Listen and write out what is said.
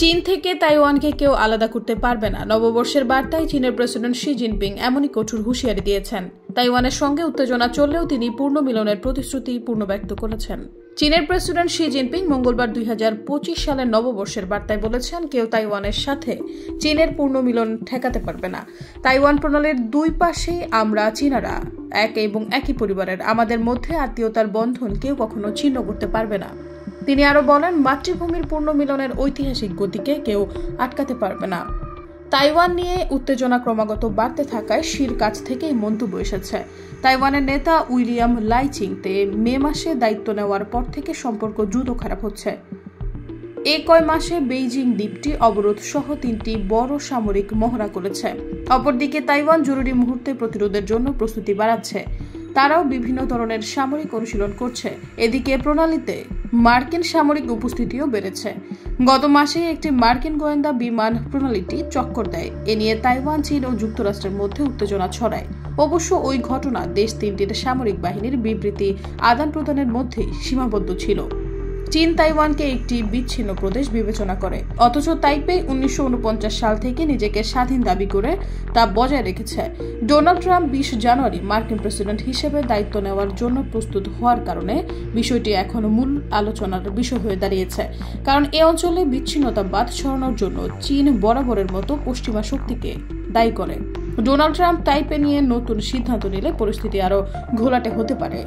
চীন থেকে তাইওয়ানকে কেউ আলাদা করতে পারবে না। নববর্ষের বার্তায় চীনের প্রেসিডেন্ট শি জিনপিং এমনই কঠোর হুঁশিয়ারি দিয়েছেন। তাইওয়ানের সঙ্গে উত্তেজনা চললেও তিনি পূর্ণ মিলনের প্রতিশ্রুতি ব্যক্ত করেছেন। চীনের প্রেসিডেন্ট শি জিনপিং মঙ্গলবার 2025 সালের নববর্ষের বার্তায় বলেছেন, কেউ তাইওয়ানের সাথে চীনের পূর্ণ মিলন ঠেকাতে পারবে না। তাইওয়ান প্রণালীর দুই পাশেই আমরা চীনারা এক এবং একই পরিবারের। আমাদের মধ্যে আত্মীয়তার বন্ধন কেউ কখনো ছিন্ন করতে পারবে না। তিনি আরো বলেন, মাতৃভূমির পূর্ণ মিলনের ঐতিহাসিক গতিকে কেউ আটকাতে পারবে না। তাইওয়ান নিয়ে উত্তেজনা ক্রমাগত বাড়তে থাকায় শির কাছ থেকেই মন্তব্য এসেছে। তাইওয়ানের নেতা উইলিয়াম লাইচিংতে মে মাসে দায়িত্ব নেওয়ার পর থেকে সম্পর্ক দ্রুত খারাপ হচ্ছে। কয় মাসে বেইজিং দ্বীপটি অবরোধ সহ 3টি বড় সামরিক মহড়া করেছে। অপরদিকে তাইওয়ান জরুরি মুহূর্তে প্রতিরোধের জন্য প্রস্তুতি বাড়াচ্ছে। তারাও বিভিন্ন ধরনের সামরিক অনুশীলন করছে। এদিকে প্রণালীতে মার্কিন সামরিক উপস্থিতিও বেড়েছে। গত মাসে একটি মার্কিন গোয়েন্দা বিমান প্রণালীটি চক্কর দেয়। এ নিয়ে তাইওয়ান, চীন ও যুক্তরাষ্ট্রের মধ্যে উত্তেজনা ছড়ায়। অবশ্য ওই ঘটনা দেশ তিনটির সামরিক বাহিনীর বিবৃতি আদান প্রদানের মধ্যেই সীমাবদ্ধ ছিল। চীন তাইওয়ানকে একটি বিচ্ছিন্ন প্রদেশ বিবেচনা করে, অথচ তাইপেই 1949 সাল থেকে নিজেকে স্বাধীন দাবি করে তা বজায় রেখেছে। ডোনাল্ড ট্রাম্প 20 জানুয়ারি মার্কিন প্রেসিডেন্ট হিসেবে দায়িত্ব নেওয়ার জন্য প্রস্তুত হওয়ার কারণে বিষয়টি এখন মূল আলোচনার বিষয় হয়ে দাঁড়িয়েছে। কারণ এ অঞ্চলে বিচ্ছিন্নতাবাদ ছড়ানোর জন্য চীন বরাবরের মতো পশ্চিমা শক্তিকে দায়ী করে। ডোনাল্ড ট্রাম্প তাইপে নিয়ে নতুন সিদ্ধান্ত নিলে পরিস্থিতি আরও ঘোলাটে হতে পারে।